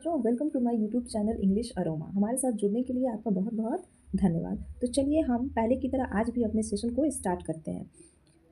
बच्चों, welcome to my YouTube channel English Aroma. हमारे साथ जुड़ने के लिए आपका बहुत बहुत धन्यवाद। तो चलिए हम पहले की तरह आज भी अपने सेशन को स्टार्ट करते हैं।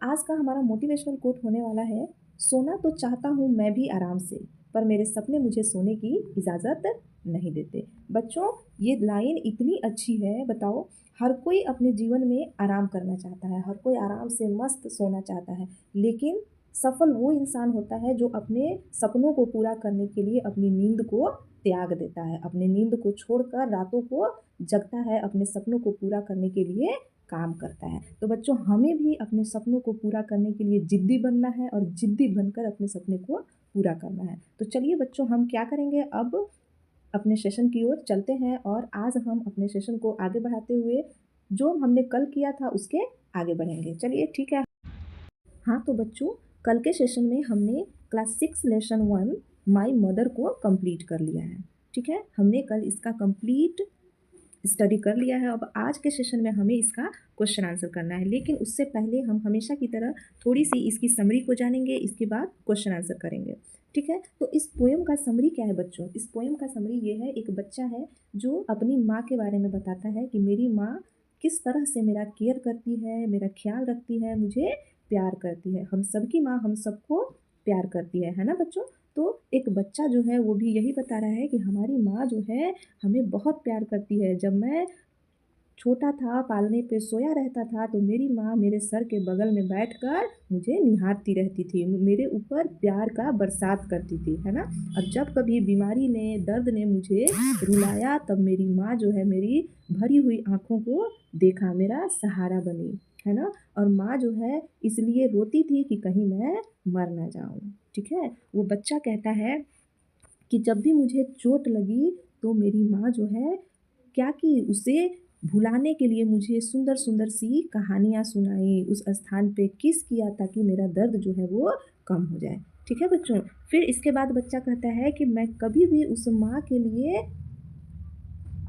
आज का हमारा मोटिवेशनल कोट होने वाला है, सोना तो चाहता हूँ मैं भी आराम से, पर मेरे सपने मुझे सोने की इजाज़त नहीं देते। बच्चों, ये लाइन इतनी अच्छी है, बताओ। हर कोई अपने जीवन में आराम करना चाहता है, हर कोई आराम से मस्त सोना चाहता है, लेकिन सफल वो इंसान होता है जो अपने सपनों को पूरा करने के लिए अपनी नींद को त्याग देता है, अपने नींद को छोड़कर रातों को जगता है, अपने सपनों को पूरा करने के लिए काम करता है। तो बच्चों, हमें भी अपने सपनों को पूरा करने के लिए जिद्दी बनना है और जिद्दी बनकर अपने सपने को पूरा करना है। तो चलिए बच्चों, हम क्या करेंगे, अब अपने सेशन की ओर चलते हैं और आज हम अपने सेशन को आगे बढ़ाते हुए जो हमने कल किया था उसके आगे बढ़ेंगे। चलिए ठीक है। हाँ तो बच्चों, कल के सेशन में हमने क्लास 6 लेसन 1 माई मदर को कंप्लीट कर लिया है। ठीक है, हमने कल इसका कंप्लीट स्टडी कर लिया है। अब आज के सेशन में हमें इसका क्वेश्चन आंसर करना है, लेकिन उससे पहले हम हमेशा की तरह थोड़ी सी इसकी समरी को जानेंगे, इसके बाद क्वेश्चन आंसर करेंगे। ठीक है, तो इस पोएम का समरी क्या है बच्चों? इस पोएम का समरी ये है, एक बच्चा है जो अपनी माँ के बारे में बताता है कि मेरी माँ किस तरह से मेरा केयर करती है, मेरा ख्याल रखती है, मुझे प्यार करती है। हम सबकी माँ हम सबको प्यार करती है ना बच्चों? तो एक बच्चा जो है वो भी यही बता रहा है कि हमारी माँ जो है हमें बहुत प्यार करती है। जब मैं छोटा था, पालने पे सोया रहता था, तो मेरी माँ मेरे सर के बगल में बैठकर मुझे निहारती रहती थी, मेरे ऊपर प्यार का बरसात करती थी, है ना। और जब कभी बीमारी ने, दर्द ने मुझे रुलाया, तब मेरी माँ जो है मेरी भरी हुई आँखों को देखा, मेरा सहारा बनी, है ना। और माँ जो है इसलिए रोती थी कि कहीं मैं मर ना जाऊँ। ठीक है, वो बच्चा कहता है कि जब भी मुझे चोट लगी तो मेरी माँ जो है क्या की, उसे भुलाने के लिए मुझे सुंदर सुंदर सी कहानियाँ सुनाई, उस स्थान पे किस किया ताकि मेरा दर्द जो है वो कम हो जाए। ठीक है बच्चों, फिर इसके बाद बच्चा कहता है कि मैं कभी भी उस माँ के लिए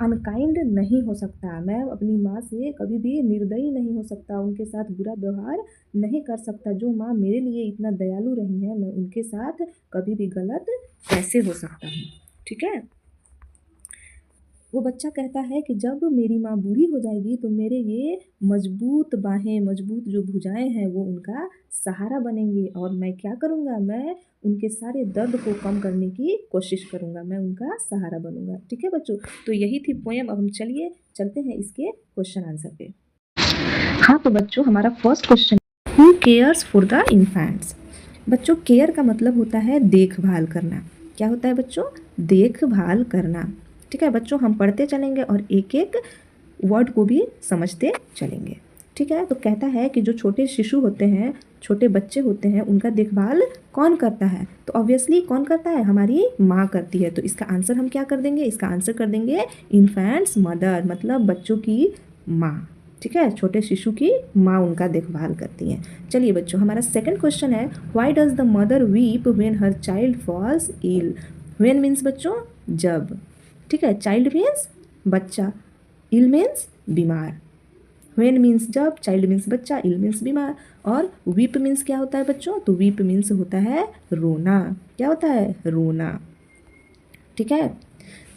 अनकाइंड नहीं हो सकता, मैं अपनी माँ से कभी भी निर्दयी नहीं हो सकता, उनके साथ बुरा व्यवहार नहीं कर सकता। जो माँ मेरे लिए इतना दयालु रही है, मैं उनके साथ कभी भी गलत कैसे हो सकता हूँ। ठीक है, वो बच्चा कहता है कि जब मेरी माँ बूढ़ी हो जाएगी तो मेरे ये मजबूत बाहें, मजबूत जो भुजाएं हैं वो उनका सहारा बनेंगी, और मैं क्या करूँगा, मैं उनके सारे दर्द को कम करने की कोशिश करूँगा, मैं उनका सहारा बनूंगा। ठीक है बच्चों, तो यही थी पोएम। अब हम चलते हैं इसके क्वेश्चन आंसर पे। हाँ तो बच्चों, हमारा first question, who cares for the infants? बच्चों, केयर का मतलब होता है देखभाल करना। क्या होता है बच्चों? देखभाल करना। ठीक है बच्चों, हम पढ़ते चलेंगे और एक एक वर्ड को भी समझते चलेंगे। ठीक है, तो कहता है कि जो छोटे शिशु होते हैं, छोटे बच्चे होते हैं, उनका देखभाल कौन करता है? तो ऑब्वियसली कौन करता है? हमारी माँ करती है। तो इसका आंसर हम क्या कर देंगे? इसका आंसर कर देंगे इन्फेंट्स मदर, मतलब बच्चों की माँ। ठीक है, छोटे शिशु की माँ उनका देखभाल करती हैं। चलिए बच्चों, हमारा सेकंड क्वेश्चन है, why does the mother weep when her child falls ill? When means बच्चों जब। ठीक है, चाइल्ड मीन्स बच्चा, इल मीन्स बीमार। व्हेन मीन्स जब, चाइल्ड मीन्स बच्चा, इल मीन्स बीमार। और वीप मीन्स क्या होता है बच्चों? तो वीप मीन्स होता है रोना। क्या होता है? रोना। ठीक है,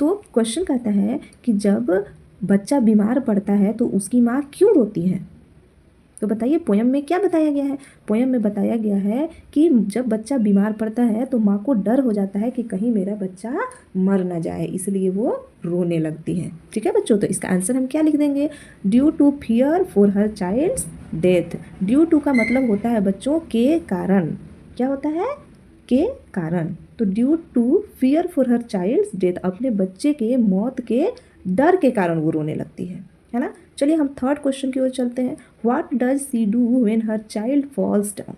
तो क्वेश्चन कहता है कि जब बच्चा बीमार पड़ता है तो उसकी माँ क्यों रोती है? तो बताइए पोयम में क्या बताया गया है? पोयम में बताया गया है कि जब बच्चा बीमार पड़ता है तो माँ को डर हो जाता है कि कहीं मेरा बच्चा मर ना जाए, इसलिए वो रोने लगती है। ठीक है बच्चों, तो इसका आंसर हम क्या लिख देंगे? Due to fear for her child's death. Due to का मतलब होता है बच्चों के कारण। क्या होता है? के कारण। तो due to fear for her child's death, अपने बच्चे के मौत के डर के कारण वो रोने लगती है ना। चलिए हम थर्ड क्वेश्चन की ओर चलते हैं, what does she do when her child falls down?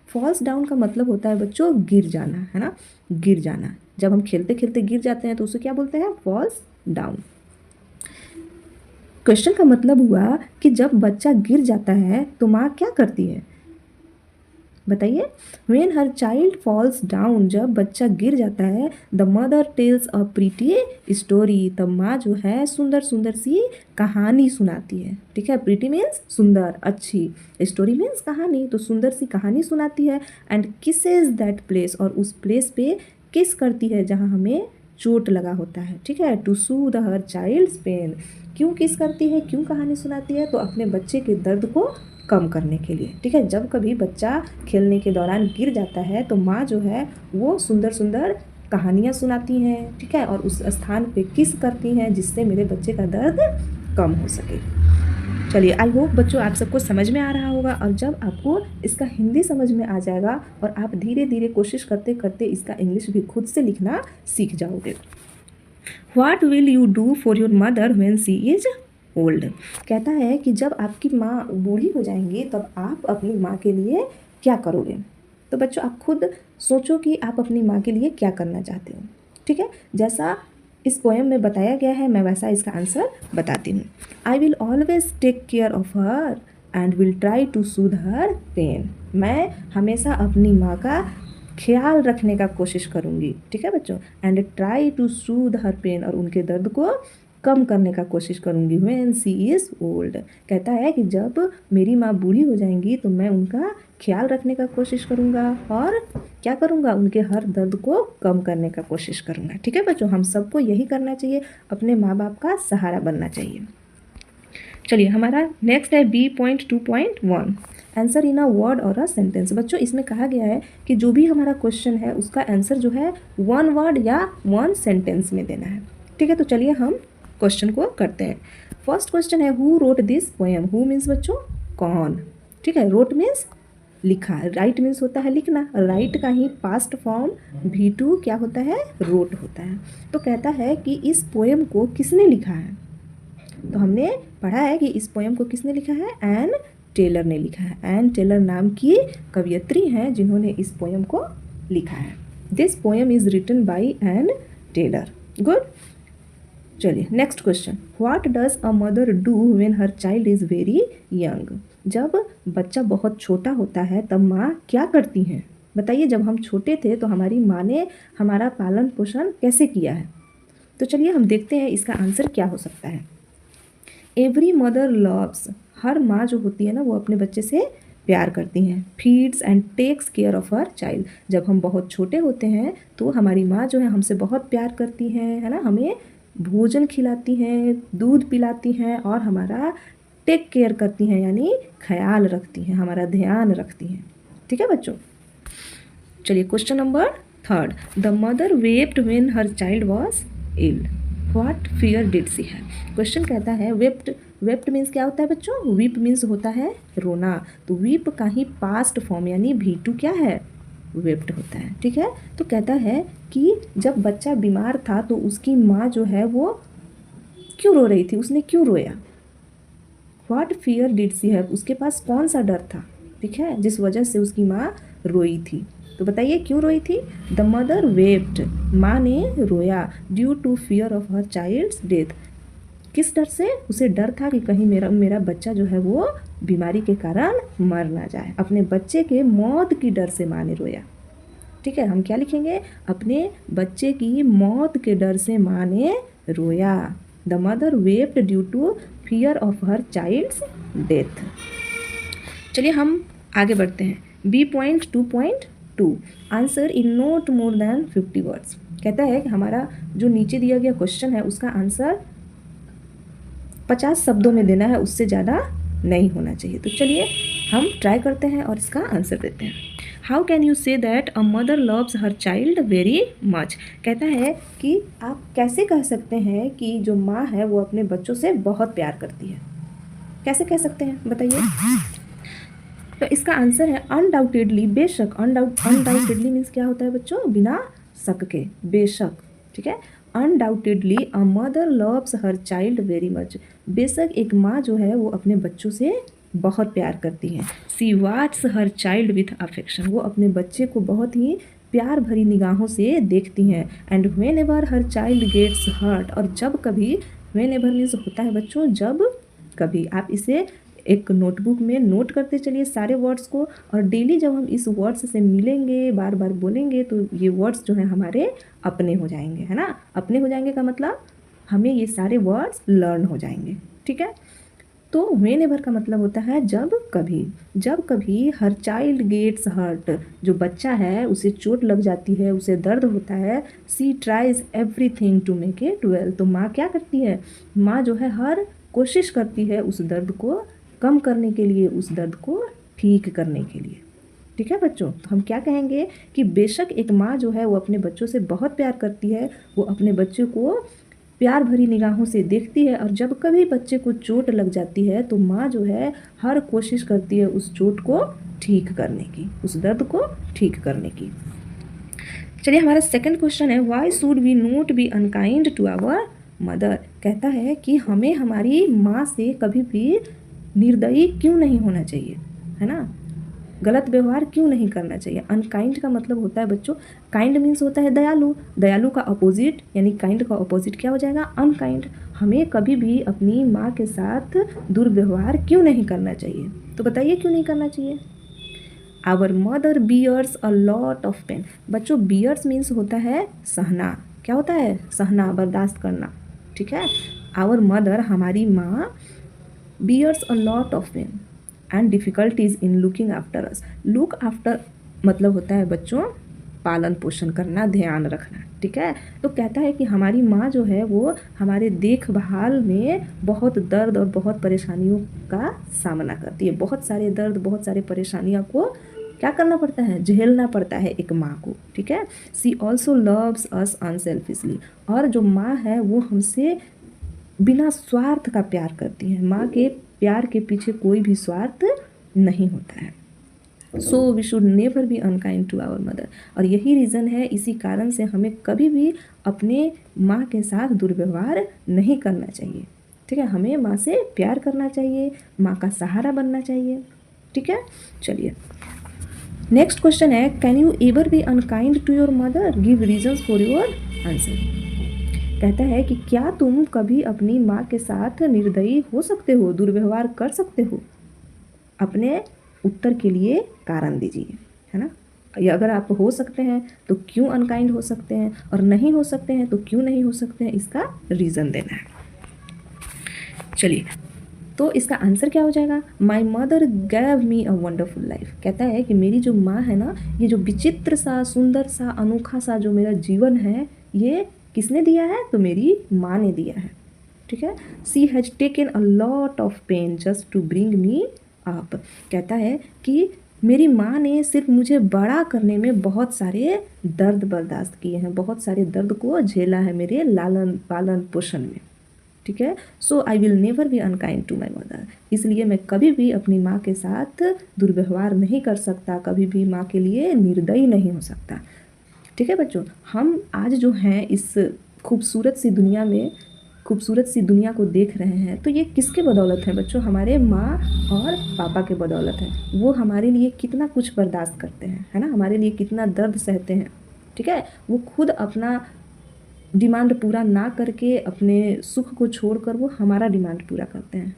Falls down का मतलब होता है बच्चों गिर जाना, है ना, गिर जाना। जब हम खेलते खेलते गिर जाते हैं तो उसे क्या बोलते हैं? Falls down. क्वेश्चन का मतलब हुआ कि जब बच्चा गिर जाता है तो माँ क्या करती है? बताइए। When her child falls down, जब बच्चा गिर जाता है, the mother tells a pretty story, तब माँ जो है सुंदर सुंदर सी कहानी सुनाती है। ठीक है, प्रीटी मीन्स सुंदर, अच्छी, स्टोरी मीन्स कहानी, तो सुंदर सी कहानी सुनाती है। एंड किसेज दैट प्लेस, और उस प्लेस पे किस करती है जहाँ हमें चोट लगा होता है, ठीक है। To soothe her child's pain, क्यों किस करती है, क्यों कहानी सुनाती है, तो अपने बच्चे के दर्द को कम करने के लिए, ठीक है। जब कभी बच्चा खेलने के दौरान गिर जाता है तो माँ जो है वो सुंदर सुंदर कहानियाँ सुनाती हैं, ठीक है, और उस स्थान पे किस करती हैं जिससे मेरे बच्चे का दर्द कम हो सके। चलिए, आई होप बच्चों आप सबको समझ में आ रहा होगा। और जब आपको इसका हिंदी समझ में आ जाएगा और आप धीरे धीरे कोशिश करते करते इसका इंग्लिश भी खुद से लिखना सीख जाओगे। What will you do for your mother when she is old? कहता है कि जब आपकी माँ बूढ़ी हो जाएंगी तब आप अपनी माँ के लिए क्या करोगे। तो बच्चों आप खुद सोचो कि आप अपनी माँ के लिए क्या करना चाहते हो, ठीक है। जैसा इस पोएम में बताया गया है मैं वैसा इसका आंसर बताती हूँ। I will always take care of her and will try to soothe her pain. मैं हमेशा अपनी माँ का ख्याल रखने का कोशिश करूँगी, ठीक है बच्चों। And try to soothe her pain, और उनके दर्द को कम करने का कोशिश करूँगी। व्हेन शी इज़ ओल्ड, कहता है कि जब मेरी माँ बूढ़ी हो जाएंगी तो मैं उनका ख्याल रखने का कोशिश करूँगा और क्या करूँगा, उनके हर दर्द को कम करने का कोशिश करूँगा, ठीक है बच्चों। हम सबको यही करना चाहिए, अपने माँ बाप का सहारा बनना चाहिए। चलिए हमारा नेक्स्ट है B.2.1 answer in a word और अ सेंटेंस। बच्चों इसमें कहा गया है कि जो भी हमारा क्वेश्चन है उसका आंसर जो है वन वर्ड या वन सेंटेंस में देना है, ठीक है। तो चलिए हम क्वेश्चन को करते हैं। फर्स्ट क्वेश्चन है who wrote this poem. Who means बच्चों कौन, ठीक है। रोट मीन्स लिखा, राइट मीन्स होता है लिखना, राइट का ही पास्ट फॉर्म V2 क्या होता है, रोट होता है। तो कहता है कि इस पोएम को किसने लिखा है। तो हमने पढ़ा है कि इस पोएम को किसने लिखा है, एन टेलर ने लिखा है। एन टेलर नाम की कवयित्री हैं जिन्होंने इस पोएम को लिखा है। This poem is written by Ann Taylor. Good. चलिए next question, what does a mother do when her child is very young. जब बच्चा बहुत छोटा होता है तब माँ क्या करती हैं। बताइए, जब हम छोटे थे तो हमारी माँ ने हमारा पालन पोषण कैसे किया है। तो चलिए हम देखते हैं इसका आंसर क्या हो सकता है। एवरी मदर लव्स, हर माँ जो होती है ना वो अपने बच्चे से प्यार करती हैं। Feeds and takes care of her child, जब हम बहुत छोटे होते हैं तो हमारी माँ जो है हमसे बहुत प्यार करती हैं, है ना, हमें भोजन खिलाती हैं, दूध पिलाती हैं और हमारा टेक केयर करती हैं, यानी ख्याल रखती हैं, हमारा ध्यान रखती हैं, ठीक है बच्चों। चलिए question number third, the mother wept when her child was ill. What fear did she have. Question कहता है वेप्ट, वेप्ट मीन्स क्या होता है बच्चों, वीप मीन्स होता है रोना। तो वीप का ही पास्ट फॉर्म यानी V2 क्या है, वेप्ट होता है, ठीक है। तो कहता है कि जब बच्चा बीमार था तो उसकी माँ जो है वो क्यों रो रही थी, उसने क्यों रोया। What fear did she have, उसके पास कौन सा डर था, ठीक है, जिस वजह से उसकी माँ रोई थी। तो बताइए क्यों रोई थी। द मदर वेप्ट, माँ ने रोया, due to fear of her child's death, किस डर से, उसे डर था कि कहीं मेरा बच्चा जो है वो बीमारी के कारण मर ना जाए। अपने बच्चे के मौत की डर से माँ ने रोया, ठीक है। हम क्या लिखेंगे, अपने बच्चे की मौत के डर से माँ ने रोया। The mother wept due to fear of her child's death. चलिए हम आगे बढ़ते हैं। B.2.2 answer in not more than 50 words. कहता है कि हमारा जो नीचे दिया गया क्वेश्चन है उसका आंसर 50 शब्दों में देना है, उससे ज़्यादा नहीं होना चाहिए। तो चलिए हम ट्राई करते हैं और इसका आंसर देते हैं। How can you say that a mother loves her child very much. कहता है कि आप कैसे कह सकते हैं कि जो माँ है वो अपने बच्चों से बहुत प्यार करती है, कैसे कह सकते हैं बताइए। तो इसका आंसर है अनडाउटेडली, बेशक। अनडाउटेडली मीन्स क्या होता है बच्चों, बिना शक के, बेशक, ठीक है। Undoubtedly a mother loves her child very much, बेशक एक माँ जो है वो अपने बच्चों से बहुत प्यार करती है। She watches her child with affection, वो अपने बच्चे को बहुत ही प्यार भरी निगाहों से देखती हैं। And whenever her child gets hurt, और जब कभी, व्हेन एवर मीन्स होता है बच्चों जब कभी। आप इसे एक नोटबुक में नोट करते चलिए सारे वर्ड्स को, और डेली जब हम इस वर्ड्स से मिलेंगे, बार बार बोलेंगे, तो ये वर्ड्स जो हैं हमारे अपने हो जाएंगे, है ना। अपने हो जाएंगे का मतलब हमें ये सारे वर्ड्स लर्न हो जाएंगे, ठीक है। तो व्हेन एवर का मतलब होता है जब कभी। जब कभी हर चाइल्ड गेट्स हर्ट, जो बच्चा है उसे चोट लग जाती है, उसे दर्द होता है, she tries everything to make it well, तो माँ क्या करती है, माँ जो है हर कोशिश करती है उस दर्द को कम करने के लिए, उस दर्द को ठीक करने के लिए। ठीक है बच्चों, तो हम क्या कहेंगे कि बेशक एक माँ जो है वो अपने बच्चों से बहुत प्यार करती है, वो अपने बच्चे को प्यार भरी निगाहों से देखती है, और जब कभी बच्चे को चोट लग जाती है तो माँ जो है हर कोशिश करती है उस चोट को ठीक करने की, उस दर्द को ठीक करने की। चलिए हमारा सेकंड क्वेश्चन है, why should we not be unkind to our mother. कहता है कि हमें हमारी माँ से कभी भी निर्दयी क्यों नहीं होना चाहिए, है ना, गलत व्यवहार क्यों नहीं करना चाहिए। अनकाइंड का मतलब होता है बच्चों, काइंड मीन्स होता है दयालु, दयालु का अपोजिट यानी काइंड का अपोजिट क्या हो जाएगा, अनकाइंड। हमें कभी भी अपनी माँ के साथ दुर्व्यवहार क्यों नहीं करना चाहिए, तो बताइए क्यों नहीं करना चाहिए। Our mother bears a lot of pain. बच्चों बियर्स मीन्स होता है सहना, क्या होता है, सहना, बर्दाश्त करना, ठीक है। आवर मदर हमारी माँ, bears a lot of pain and difficulties in looking after us. Look after मतलब होता है बच्चों पालन पोषण करना, ध्यान रखना, ठीक है। तो कहता है कि हमारी माँ जो है वो हमारे देखभाल में बहुत दर्द और बहुत परेशानियों का सामना करती है, बहुत सारे दर्द, बहुत सारे परेशानियों को क्या करना पड़ता है, झेलना पड़ता है एक माँ को, ठीक है। सी ऑल्सो लव्स अस अनसेल्फिशली, और जो माँ है वो हमसे बिना स्वार्थ का प्यार करती है, माँ के प्यार के पीछे कोई भी स्वार्थ नहीं होता है। So we should never be unkind to our mother, और यही रीज़न है, इसी कारण से हमें कभी भी अपने माँ के साथ दुर्व्यवहार नहीं करना चाहिए, ठीक है। हमें माँ से प्यार करना चाहिए, माँ का सहारा बनना चाहिए, ठीक है। चलिए नेक्स्ट क्वेश्चन है, can you ever be unkind to your mother, give reasons for your answer. कहता है कि क्या तुम कभी अपनी माँ के साथ निर्दयी हो सकते हो, दुर्व्यवहार कर सकते हो, अपने उत्तर के लिए कारण दीजिए, है ना। या अगर आप हो सकते हैं तो क्यों अनकाइंड हो सकते हैं, और नहीं हो सकते हैं तो क्यों नहीं हो सकते हैं, इसका रीज़न देना है। चलिए तो इसका आंसर क्या हो जाएगा, my mother gave me a wonderful life. कहता है कि मेरी जो माँ है ना, ये जो विचित्र सा, सुंदर सा, अनोखा सा जो मेरा जीवन है, ये किसने दिया है, तो मेरी माँ ने दिया है, ठीक है। She has taken a lot of pain just to bring me up. कहता है कि मेरी माँ ने सिर्फ मुझे बड़ा करने में बहुत सारे दर्द बर्दाश्त किए हैं, बहुत सारे दर्द को झेला है मेरे लालन पालन पोषण में, ठीक है। So I will never be unkind to my mother, इसलिए मैं कभी भी अपनी माँ के साथ दुर्व्यवहार नहीं कर सकता, कभी भी माँ के लिए निर्दयी नहीं हो सकता, ठीक है बच्चों। हम आज जो हैं इस खूबसूरत सी दुनिया में, खूबसूरत सी दुनिया को देख रहे हैं, तो ये किसके बदौलत है बच्चों, हमारे माँ और पापा के बदौलत है। वो हमारे लिए कितना कुछ बर्दाश्त करते हैं, है ना, हमारे लिए कितना दर्द सहते हैं, ठीक है। वो खुद अपना डिमांड पूरा ना करके, अपने सुख को छोड़कर वो हमारा डिमांड पूरा करते हैं,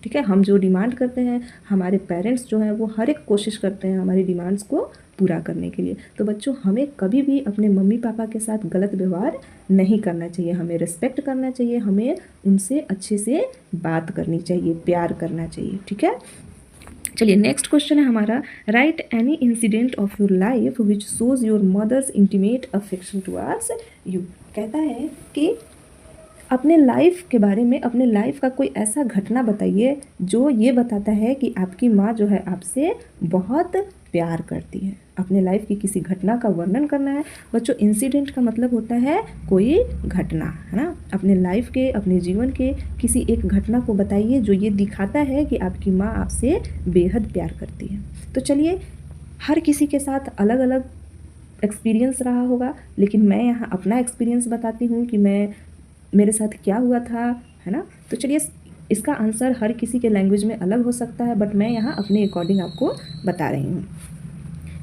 ठीक है। हम जो डिमांड करते हैं, हमारे पेरेंट्स जो हैं वो हर एक कोशिश करते हैं हमारी डिमांड्स को पूरा करने के लिए। तो बच्चों हमें कभी भी अपने मम्मी पापा के साथ गलत व्यवहार नहीं करना चाहिए, हमें रिस्पेक्ट करना चाहिए, हमें उनसे अच्छे से बात करनी चाहिए, प्यार करना चाहिए, ठीक है। चलिए नेक्स्ट क्वेश्चन है हमारा, write any incident of your life which shows your mother's intimate affection towards you. कहता है कि अपने लाइफ के बारे में, अपने लाइफ का कोई ऐसा घटना बताइए जो ये बताता है कि आपकी माँ जो है आपसे बहुत प्यार करती है। अपने लाइफ की किसी घटना का वर्णन करना है बच्चों। इंसिडेंट का मतलब होता है कोई घटना, है ना। अपने लाइफ के, अपने जीवन के किसी एक घटना को बताइए जो ये दिखाता है कि आपकी माँ आपसे बेहद प्यार करती है। तो चलिए, हर किसी के साथ अलग अलग एक्सपीरियंस रहा होगा, लेकिन मैं यहाँ अपना एक्सपीरियंस बताती हूँ कि मेरे साथ क्या हुआ था, है ना। तो चलिए, इसका आंसर हर किसी के लैंग्वेज में अलग हो सकता है, बट मैं यहाँ अपने अकॉर्डिंग आपको बता रही हूँ।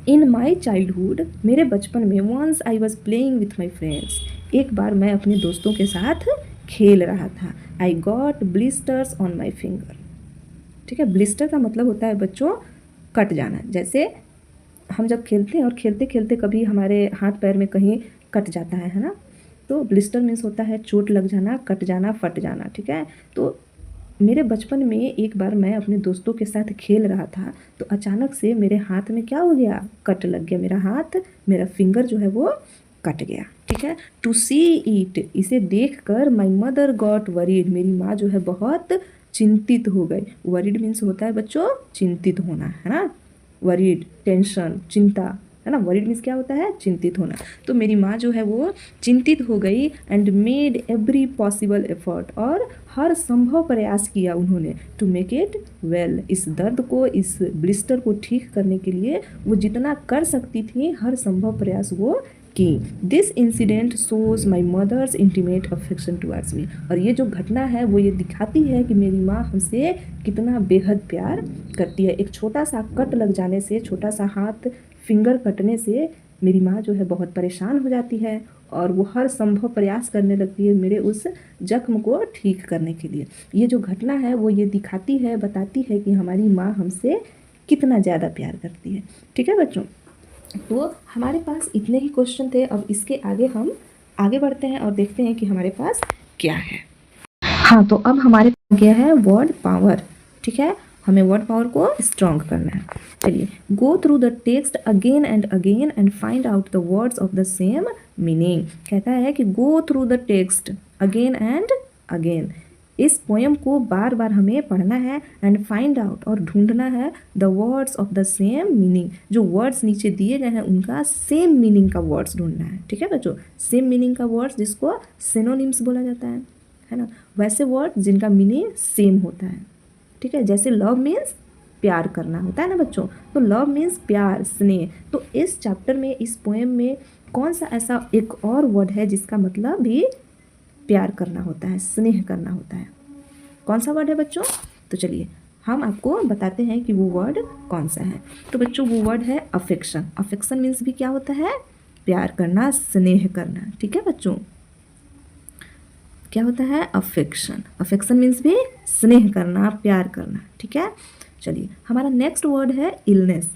इन माई चाइल्डहुड, मेरे बचपन में, once I was playing with my friends, एक बार मैं अपने दोस्तों के साथ खेल रहा था। I got blisters on my finger, ठीक है। ब्लिस्टर का मतलब होता है बच्चों कट जाना। जैसे हम जब खेलते हैं और खेलते खेलते कभी हमारे हाथ पैर में कहीं कट जाता है ना, तो ब्लिस्टर मीन्स होता है चोट लग जाना, कट जाना, फट जाना, ठीक है। तो मेरे बचपन में एक बार मैं अपने दोस्तों के साथ खेल रहा था, तो अचानक से मेरे हाथ में क्या हो गया, कट लग गया। मेरा हाथ, मेरा फिंगर जो है वो कट गया। ठीक है, टू सी इट, इसे देख कर माई मदर गॉट वरीड, मेरी माँ जो है बहुत चिंतित हो गई। वरीड मीन्स होता है बच्चों चिंतित होना, है ना। वरीड, टेंशन, चिंता, है ना। वरीड मीन्स क्या होता है, चिंतित होना। तो मेरी माँ जो है वो चिंतित हो गई and made every possible effort, और हर संभव प्रयास किया उन्होंने, टू मेक इट वेल, इस दर्द को, इस ब्लिस्टर को ठीक करने के लिए वो जितना कर सकती थी हर संभव प्रयास वो की। This incident shows my mother's intimate affection towards me, और ये जो घटना है वो ये दिखाती है कि मेरी माँ हमसे कितना बेहद प्यार करती है। एक छोटा सा कट लग जाने से, छोटा सा हाथ फिंगर कटने से मेरी माँ जो है बहुत परेशान हो जाती है और वो हर संभव प्रयास करने लगती है मेरे उस जख्म को ठीक करने के लिए। ये जो घटना है वो ये दिखाती है, बताती है कि हमारी माँ हमसे कितना ज़्यादा प्यार करती है। ठीक है बच्चों, तो हमारे पास इतने ही क्वेश्चन थे। अब इसके आगे हम आगे बढ़ते हैं और देखते हैं कि हमारे पास क्या है। हाँ, तो अब हमारे पास गया है वर्ड पावर। ठीक है, हमें वर्ड पावर को स्ट्रॉन्ग करना है। चलिए, go through the text again and find out the words of the same meaning. कहता है कि go through the text again and again, इस पोएम को बार बार हमें पढ़ना है एंड फाइंड आउट, और ढूंढना है the words of the same meaning, जो वर्ड्स नीचे दिए गए हैं उनका सेम मीनिंग का वर्ड्स ढूंढना है। ठीक है बच्चों, सेम मीनिंग का वर्ड्स जिसको सिनोनिम्स बोला जाता है ना, वैसे वर्ड जिनका मीनिंग सेम होता है। ठीक है, जैसे लव मीन्स प्यार करना होता है ना बच्चों, तो लव मीन्स प्यार, स्नेह। तो इस चैप्टर में, इस पोएम में कौन सा ऐसा एक और वर्ड है जिसका मतलब भी प्यार करना होता है, स्नेह करना होता है? कौन सा वर्ड है बच्चों? तो चलिए हम आपको बताते हैं कि वो वर्ड कौन सा है। तो बच्चों वो वर्ड है अफेक्शन। अफेक्शन मीन्स भी क्या होता है, प्यार करना, स्नेह करना। ठीक है बच्चों, क्या होता है अफेक्शन। अफेक्शन मीन्स भी स्नेह करना, प्यार करना। ठीक है, चलिए हमारा नेक्स्ट वर्ड है इलनेस।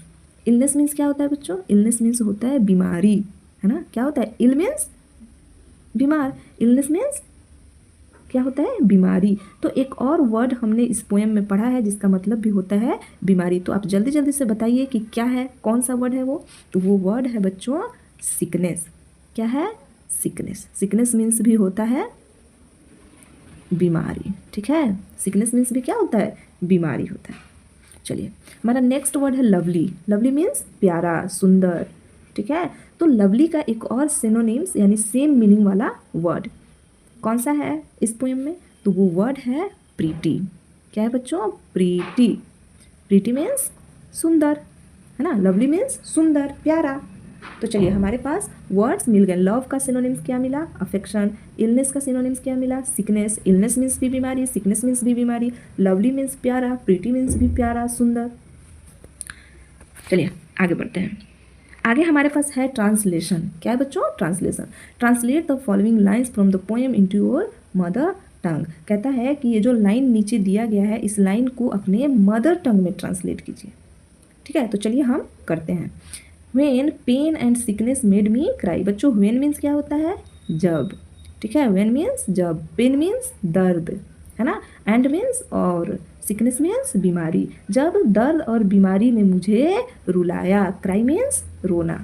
इलनेस मीन्स क्या होता है बच्चों? इलनेस मीन्स होता है बीमारी, है ना। क्या होता है? इल मीन्स बीमार, इलनेस मीन्स क्या होता है, बीमारी। तो एक और वर्ड हमने इस पोएम में पढ़ा है जिसका मतलब भी होता है बीमारी। तो आप जल्दी जल्दी से बताइए कि क्या है, कौन सा वर्ड है वो? तो वो वर्ड है बच्चों सिकनेस। क्या है? सिकनेस। सिकनेस मीन्स भी होता है बीमारी। ठीक है, सिकनेस मीन्स भी क्या होता है, बीमारी होता है। चलिए हमारा नेक्स्ट वर्ड है लवली। लवली मीन्स प्यारा, सुंदर। ठीक है, तो लवली का एक और सिनोनिम्स यानी सेम मीनिंग वाला वर्ड कौन सा है इस पोएम में? तो वो वर्ड है प्रीटी। क्या है बच्चों? प्रीटी। प्रीटी मीन्स सुंदर, है ना। लवली मीन्स सुंदर, प्यारा। तो चलिए हमारे पास वर्ड्स मिल गए। लव का सिनोनिम्स क्या मिला? अफेक्शन। इलनेस का सिनोनिम्स क्या मिला? सिकनेस। इलनेस मीन्स भी बीमारी, सिकनेस मीन्स भी बीमारी। लवली मीन्स प्यारा, प्रीटी मीन्स भी प्यारा, सुंदर। चलिए आगे बढ़ते हैं। आगे हमारे पास है ट्रांसलेशन। क्या है बच्चों? Translation. Translate the following lines from the poem into your mother tongue. कहता है कि ये जो लाइन नीचे दिया गया है इस लाइन को अपने मदर टंग में ट्रांसलेट कीजिए। ठीक है, तो चलिए हम करते हैं। When pain and sickness made me cry. बच्चों व्हेन मीन्स क्या होता है? जब। ठीक है, व्हेन मीन्स जब, पेन मीन्स दर्द, है ना, एंड मीन्स और, सिकनेस मीन्स बीमारी। जब दर्द और बीमारी ने मुझे रुलाया, क्राई मीन्स रोना।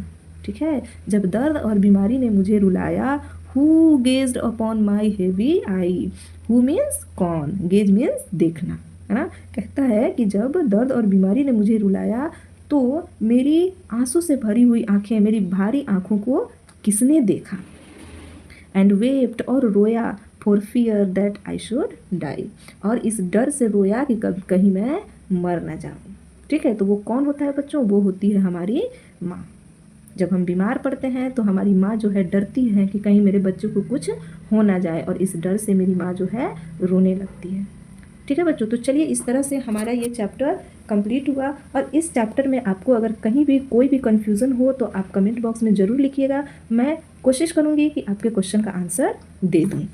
ठीक है, जब दर्द और बीमारी ने मुझे रुलाया। Who gazed upon my heavy eye. Who means कौन, गेज मीन्स देखना, है ना। कहता है कि जब दर्द और बीमारी ने मुझे रुलाया तो मेरी आंसू से भरी हुई आंखें, मेरी भारी आंखों को किसने देखा? एंड वेप्ट, और रोया, for fear that I should die, और इस डर से रोया कि कहीं मैं मर ना जाऊँ। ठीक है, तो वो कौन होता है बच्चों? वो होती है हमारी माँ। जब हम बीमार पड़ते हैं तो हमारी माँ जो है डरती है कि कहीं मेरे बच्चों को कुछ हो ना जाए, और इस डर से मेरी माँ जो है रोने लगती है। ठीक है बच्चों, तो चलिए इस तरह से हमारा ये चैप्टर कंप्लीट हुआ। और इस चैप्टर में आपको अगर कहीं भी कोई भी कन्फ्यूज़न हो तो आप कमेंट बॉक्स में ज़रूर लिखिएगा। मैं कोशिश करूँगी कि आपके क्वेश्चन का आंसर दे दूँ।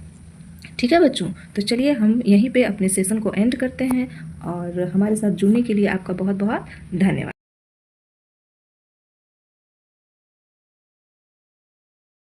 ठीक है बच्चों, तो चलिए हम यहीं पे अपने सेशन को एंड करते हैं, और हमारे साथ जुड़ने के लिए आपका बहुत बहुत धन्यवाद।